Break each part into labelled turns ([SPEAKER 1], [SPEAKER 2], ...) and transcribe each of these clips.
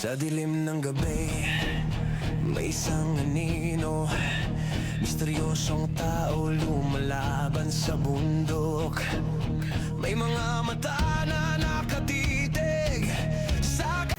[SPEAKER 1] Sa dilim ng gabi, may isang anino, misteryosong tao lumalaban sa bundok. May mga mata na nakatitig sa...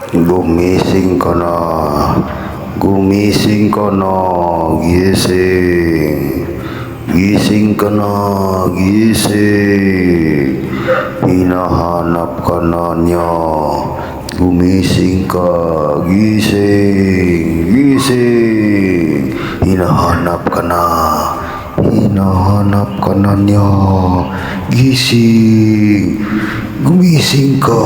[SPEAKER 2] Gumising ka na, gumising ka na, gising, gising ka na, gising, hinahanap ka na niya, gumising ka, gising, gising, hinahanap ka na niya, gising, gumising ka.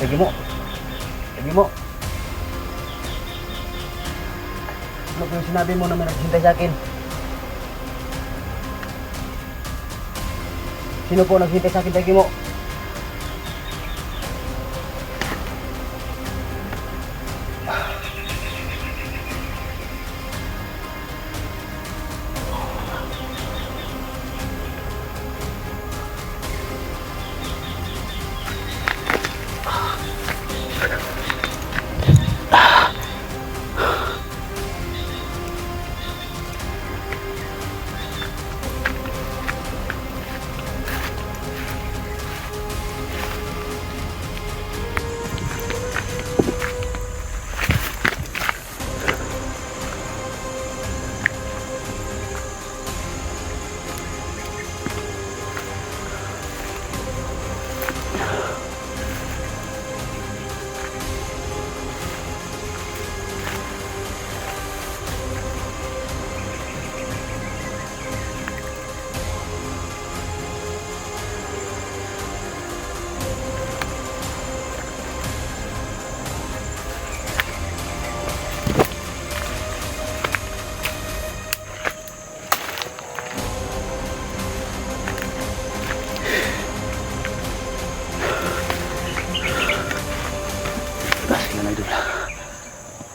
[SPEAKER 3] Lagi mo. Lagi mo. Ano po yung sinabi mo na may naghintay sa akin? Sino po naghintay sa akin, Lagi mo?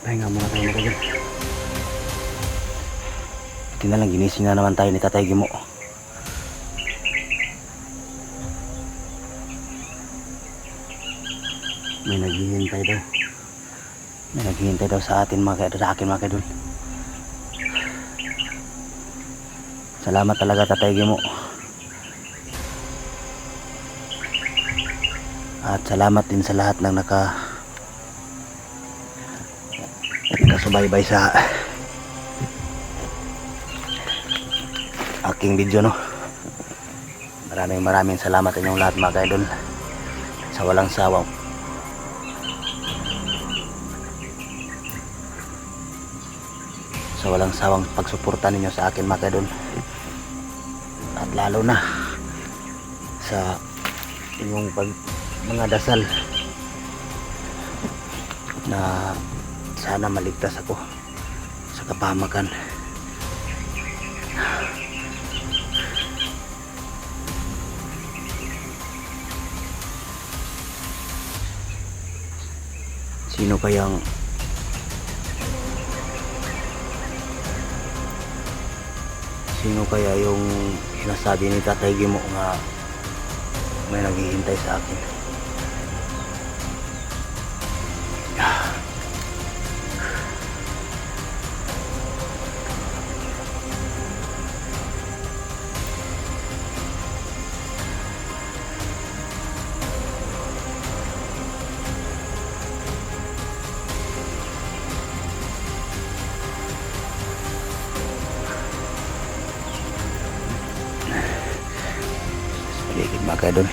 [SPEAKER 3] Pahinga muna tayo mga kagad. Buti na lang ginising na naman tayo ni Tatay Gimo. May naghihintay daw. May naghihintay daw sa atin sa akin mga kagad. Salamat talaga Tatay Gimo. At salamat din sa lahat ng nakasubaybay sa aking video, no. Maraming salamat sa inyong lahat mga kaidol, sa walang sawang pagsuporta ninyo sa akin mga kaidol, at lalo na sa inyong mga dasal na sana maligtas ako sa kapahamakan. Sino kaya yung sinasabi ni Tatay Gimo nga may naghihintay sa akin? Paligid mga kaidol.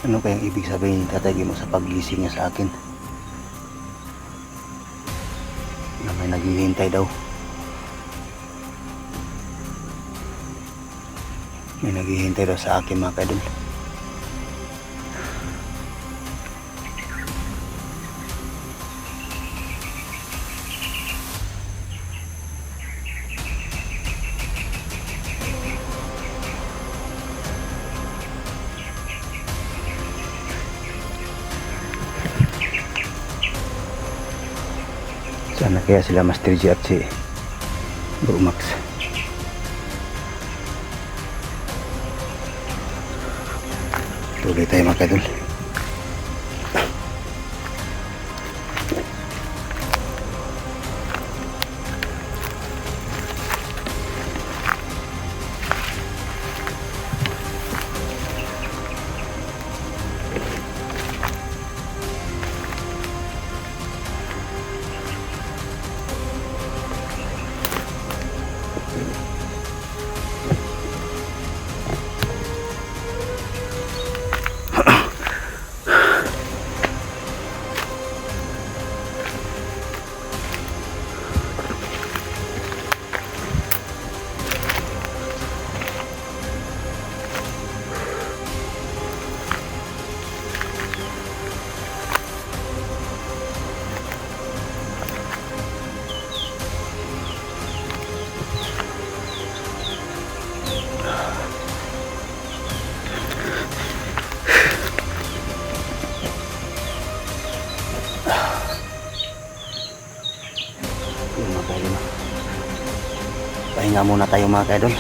[SPEAKER 3] Ano kayang ibig sabihin ni Tatay Gimo sa paggising niya sa akin? Na may naghihintay daw. May naghihintay daw sa akin mga kaidol. Sana kaya sila Master G at si Bro Max. Tuloy tayo mga kaidol. Yun mga kaidol. Pahinga muna tayo mga kaidol.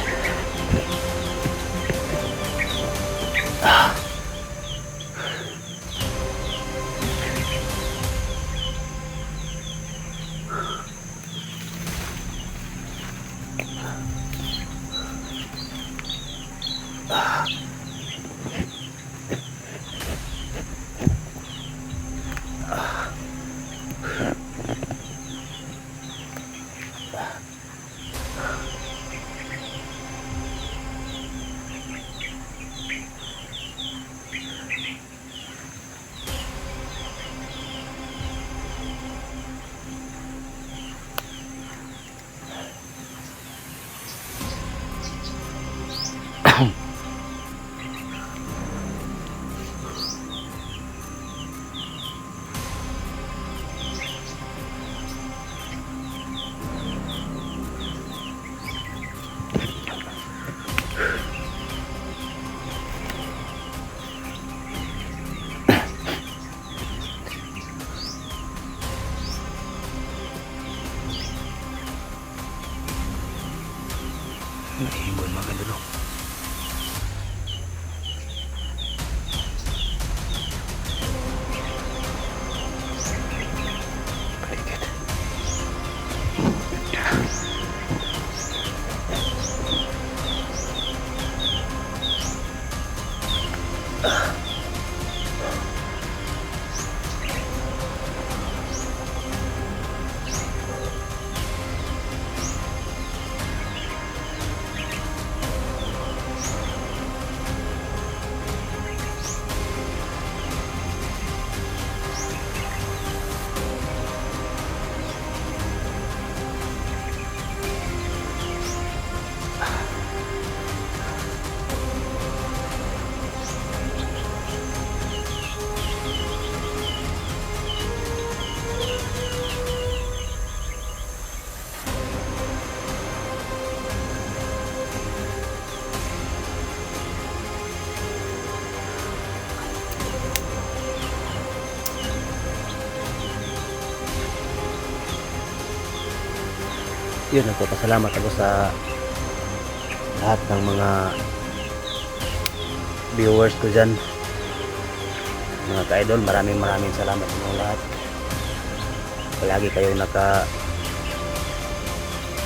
[SPEAKER 3] Nahihibon mga kaidol. Paligid. Yun, nagpapasalamat ako sa lahat ng mga viewers ko dyan, mga ka-idol. Maraming salamat sa mga lahat. Palagi kayong naka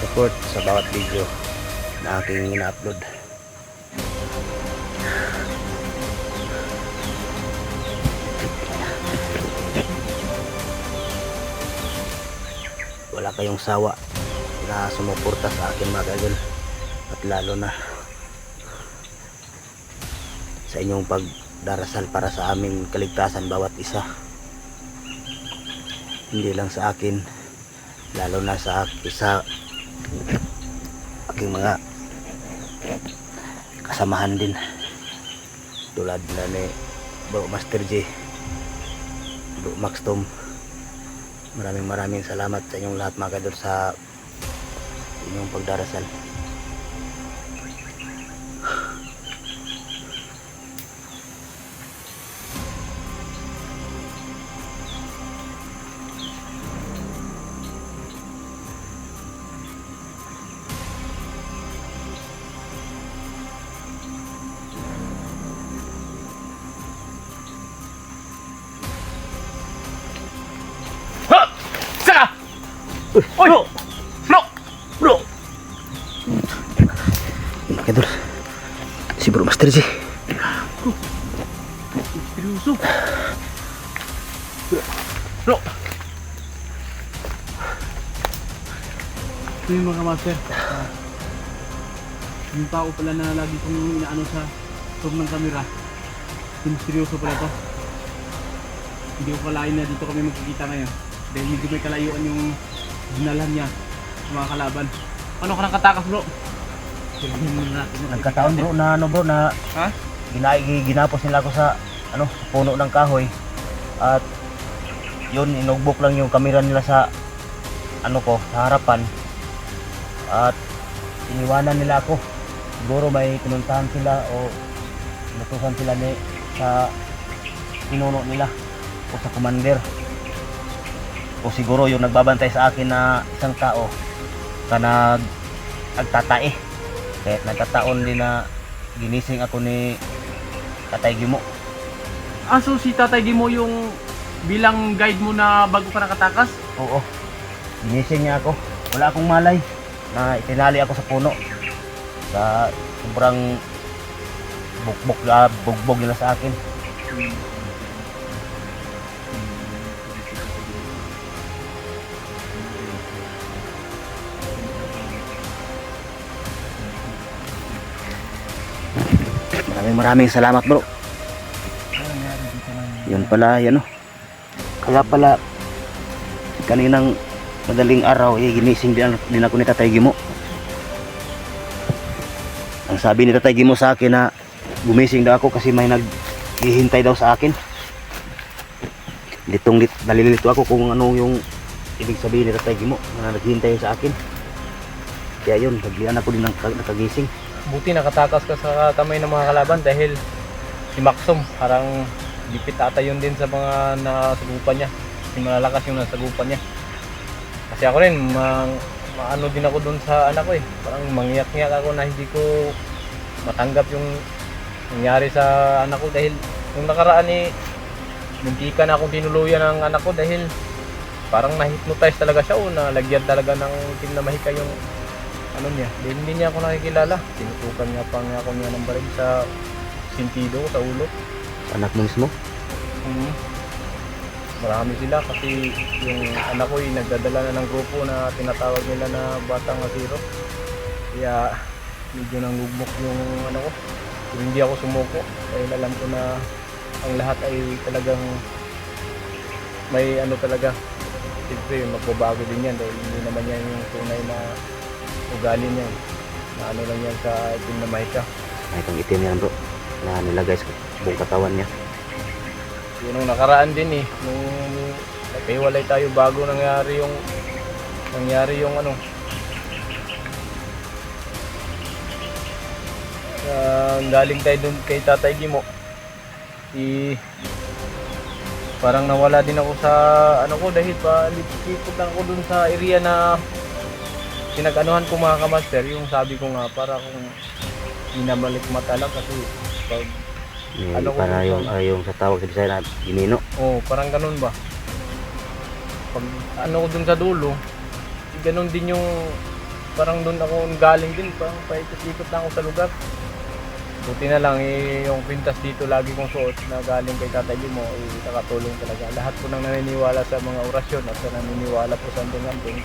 [SPEAKER 3] support sa bawat video na aking ina-upload. Wala kayong sawa na sumuporta sa akin mga kaidol, at lalo na sa inyong darasal para sa aming kaligtasan bawat isa. Hindi lang sa akin, lalo na sa aking mga kasamahan din, tulad na ni Bro Master J, Bro Max Tom. Maraming salamat sa inyong lahat mga kadol sa inyong pagdarasal.
[SPEAKER 4] Oy! Bro! Bro!
[SPEAKER 3] Yun mga kadol, si Bro Master J.
[SPEAKER 4] Seryoso? Bro! Ito yung mga master. Yung tao pala na lagi kong inaano sa top ng camera. Seryoso pala ito. Hindi ko kalain na dito kami magkikita ngayon. Dahil medyo may kalayuan yung dinalan niya sa mga kalaban. Ano ka nang katakas, bro?
[SPEAKER 3] Nagkataon bro na ano bro na
[SPEAKER 4] Ha?
[SPEAKER 3] ginapos nila ako sa sa puno ng kahoy, at yun, inugbok lang yung kamera nila sa sa harapan, at iniwanan nila ako. Siguro may pinuntahan sila o inutusan sila sa pinuno nila o sa commander, o siguro yung nagbabantay sa akin na isang tao ka nagtatae, kaya nagkataon din na ginising ako ni Tatay Gimo.
[SPEAKER 4] So si Tatay Gimo yung bilang guide mo na bago ka nakatakas?
[SPEAKER 3] Oo, ginising niya ako. Wala akong malay na itinali ako sa puno, sa sobrang bugbog nila sa akin. Maraming salamat bro. Yun pala, kaya pala kaninang madaling araw ginising din ako ni Tatay Gimo. Ang sabi ni Tatay Gimo sa akin na gumising daw ako kasi may naghihintay daw sa akin. Nalilito ako kung ano yung ibig sabihin ni Tatay Gimo na naghihintay sa akin. Kaya yun, naglian ako din nakagising.
[SPEAKER 4] Buti nakatakas ka sa kamay ng mga kalaban dahil si Maxom parang lipit ata yun din sa mga nasagupan niya. Kasi malalakas yung nasagupan niya. Kasi ako rin, maano din ako dun sa anak ko eh. Parang mangiyak-ngiyak ako na hindi ko matanggap yung nangyari sa anak ko dahil yung nakaraan muntikan na akong tinuluyan ng anak ko dahil parang na-hypnotize talaga siya o nalagyan talaga ng itim na mahika yung niya. Dahil hindi niya ako nakikilala. Tinutukan niya pa nga ako niya ng baril sa sentido, sa ulo.
[SPEAKER 3] Anak mo mismo?
[SPEAKER 4] Marami sila kasi yung anak ko nagdadala na ng grupo na tinatawag nila na Batang Asiro. Kaya medyo nanggugmok yung ko. Pero hindi ako sumuko dahil alam ko na ang lahat ay talagang may talaga. Siyempre magbabago din yan dahil hindi naman yan yung tunay na ugali niya. Na lang yan sa itim na mahika.
[SPEAKER 3] Mahikang itim yan bro, na nilagay sa buong katawan niya.
[SPEAKER 4] Yun ang nakaraan din nung nagkahiwalay tayo bago nangyari yung galing tayo dun kay Tatay Gimo. Parang nawala din ako sa ko dahil lipot lang ako dun sa area na pinag-anuhan ko mga kamaster. Yung sabi ko nga para kung minamalik mata lang kasi pag
[SPEAKER 3] para yung sa tawag sa Bisaya na ginino.
[SPEAKER 4] Parang ganun ba? Pag ko dun sa dulo, ganun din yung parang dun ako galing din, parang paikot-ikot lang ako sa lugar. Buti na lang yung pintas dito lagi kong suot na galing kay Tatay Gimo nakatulong talaga. Lahat po nang naniniwala sa mga orasyon at sa naniniwala po sa anding-anding,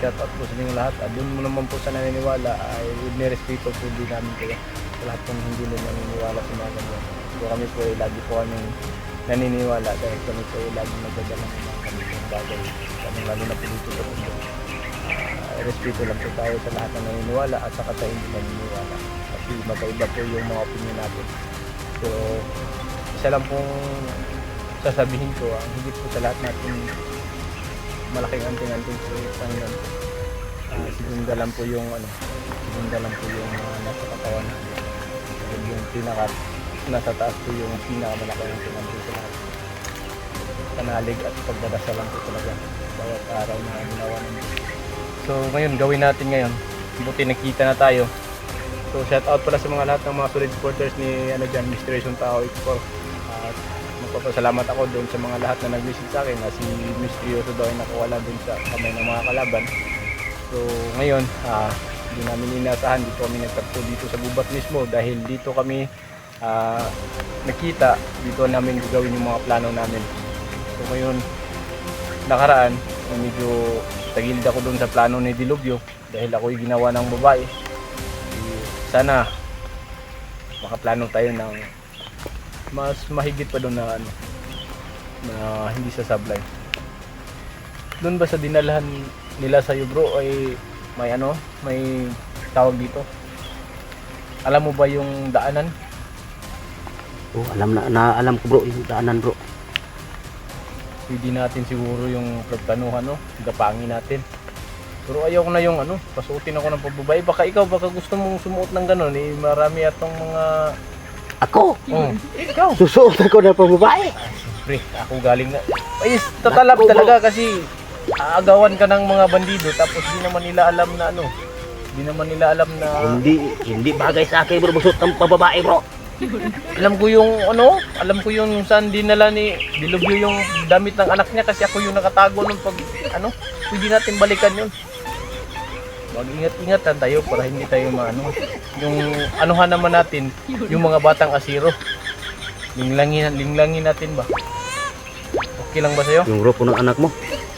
[SPEAKER 4] shout out po sa inyong lahat. At dun mo naman po sa naniniwala ay nirespeto po din namin kayo sa lahat po hindi nila naniniwala sa mga ganyan. So kami po ay lagi po kami naniniwala dahil kami po ay lagi nagdadala ng mga ganitong bagay. Lalo na po dito sa mundo. Respeto lang po tayo sa lahat ng naniniwala at saka sa hindi naniniwala. Kasi magkaiba po yung mga opinion natin. So, isa lang pong sasabihin ko, ang higit po sa lahat natin malaking anting-anting po yung Panginoon. Sigunda lang po yung nasa katawan natin. Yung pinaka nasa taas po yung pinakamalaking anting-anting sa lahat. Panalig at pagdadasal lang po talaga bawat araw na ginawa namin. So ngayon, gawin natin ngayon. Buti nakita na tayo. So shout out pala sa mga lahat ng mga solid supporters ni Mysteration Tao 84. At magpapasalamat ako doon sa mga lahat na nag-visit sa akin na si Mysterioso daw ay nakawala doon sa kamay ng mga kalaban. So ngayon, hindi namin inasahan, dito kami nagtagpo dito sa gubat mismo dahil dito kami nakita, dito namin gagawin yung mga plano namin. So ngayon, nakaraan, medyo tagilid ako doon sa plano ni Dilubyo dahil ako'y ginawa ng babae. Sana makaplano tayo ng mas mahigit pa doon na hindi sa sablay. Doon ba sa dinalahan nila sa iyo bro ay may tawag dito? Alam mo ba yung daanan?
[SPEAKER 3] Oh, alam ko bro yung daanan bro.
[SPEAKER 4] Pwede natin siguro yung pagplanuhan, gapangin natin. Pero ayaw ko na yung pasuotin ako ng pagbabae. Baka gusto mong sumuot ng gano'n, marami atong mga...
[SPEAKER 3] Ako?
[SPEAKER 4] Oh, ikaw?
[SPEAKER 3] Susuot ako ng pambabae.
[SPEAKER 4] Siyempre, ako galing na... Ay, tatalab talaga kasi aagawan ka ng mga bandido tapos di naman nila alam na
[SPEAKER 3] Hindi bagay sa akin bro, susuot ng pambabae bro.
[SPEAKER 4] Alam ko yung saan dinala ni Dilubyo yung damit ng anak niya kasi ako yung nakatago nung pwede natin balikan yun. Mag-ingat-ingatan tayo para hindi tayo yung anuhan naman natin yung mga batang asiro. Linglangin natin ba? Okay lang ba sa'yo?
[SPEAKER 3] Yung grupo ng anak mo?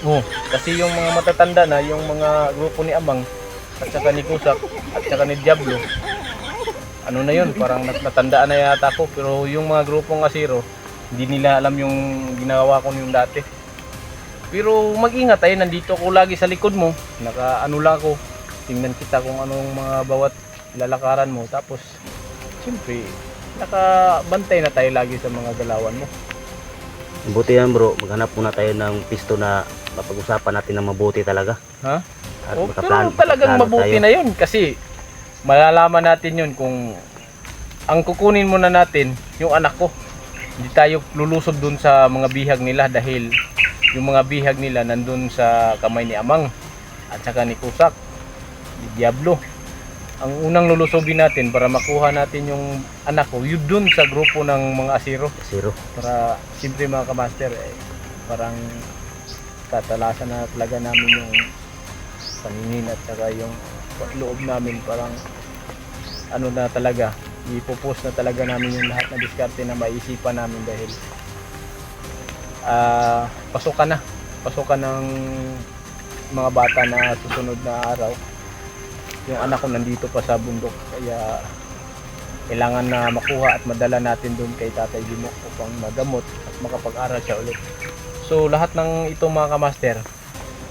[SPEAKER 4] Oo, kasi yung mga matatanda na, yung mga grupo ni Amang at saka ni Kusak at saka ni Diablo, na yun, parang natandaan na yata ako. Pero yung mga grupong asiro, hindi nila alam yung ginawa ko yung dati. Pero mag-ingat tayo, nandito ko lagi sa likod mo, lang ako, tingnan kita kung anong mga bawat lalakaran mo. Tapos siyempre nakabantay na tayo lagi sa mga galawan mo.
[SPEAKER 3] Buti yan bro, maghanap muna tayo ng pisto na mapag-usapan natin na mabuti talaga.
[SPEAKER 4] Ha?
[SPEAKER 3] At
[SPEAKER 4] Pero talagang mabuti
[SPEAKER 3] tayo.
[SPEAKER 4] na yun kasi malalaman natin yun kung ang kukunin muna natin yung anak ko. Hindi tayo lulusob dun sa mga bihag nila dahil yung mga bihag nila nandun sa kamay ni Amang at saka ni Kusak, ni Diablo. Ang unang lulusobin natin para makuha natin yung anak ko, yun dun sa grupo ng mga asiro. Para siyempre mga kamaster, parang tatalasan na talaga namin yung paningin at saka yung loob namin, parang na talaga, ipopost na talaga namin yung lahat na diskarte na maisipan namin dahil pasukan ng mga bata na susunod na araw. Yung anak ko nandito pa sa bundok kaya kailangan na makuha at madala natin doon kay Tatay Jimo upang magamot at makapag-aral siya ulit. So lahat ng ito mga kamaster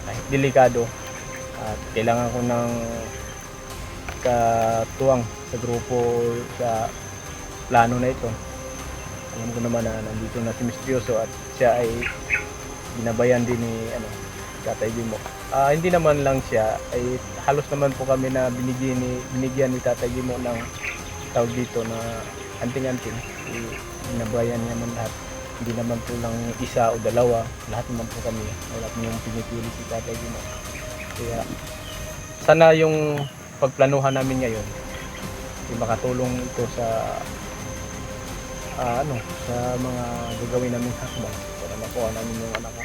[SPEAKER 4] ay delikado at kailangan ko ng katuwang sa grupo sa plano na ito. Alam ko naman na nandito na si Mysterioso at siya ay ginabayan din ni Tatay Jimo. Hindi naman lang siya, ay halos naman po kami na binigyan ni Tatay Jimo ng tawag dito na anting-anting. Ginabayan niya man lahat. Hindi naman po lang isa o dalawa, lahat naman po kami. Wala po yung pinipili si Tatay Jimo. Kaya sana yung pagplanuhan namin ngayon makatulong ito sa sa mga gagawin namin hakbang para makuha namin yung anak ko.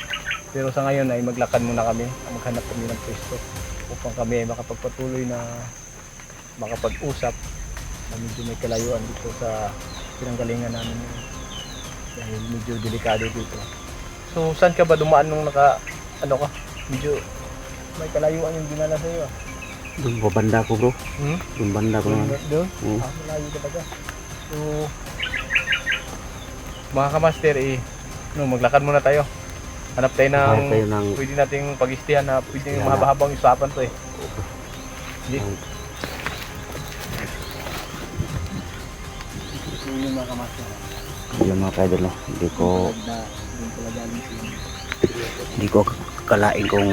[SPEAKER 4] Pero sa ngayon ay maglakad muna kami, maghanap kami ng pwesto upang kami ay makapagpatuloy na makapag-usap na medyo may kalayuan dito sa pinanggalingan namin dahil medyo delikado dito. So saan ka ba dumaan nung medyo may kalayuan yung dinala sa iyo?
[SPEAKER 3] Doon pa banda ko bro. Doon banda ko naman.
[SPEAKER 4] Doon?
[SPEAKER 3] Oo.
[SPEAKER 4] Malayo talaga. So mga kamaster, maglakad muna tayo. Hanap tayo
[SPEAKER 3] Hanap tayo ng
[SPEAKER 4] pwede nating pag-istihan na pwede mahaba-habang usapan to Hindi. Yung mga kamaster.
[SPEAKER 3] yun mga kaidol, no? Hindi ko kalain kung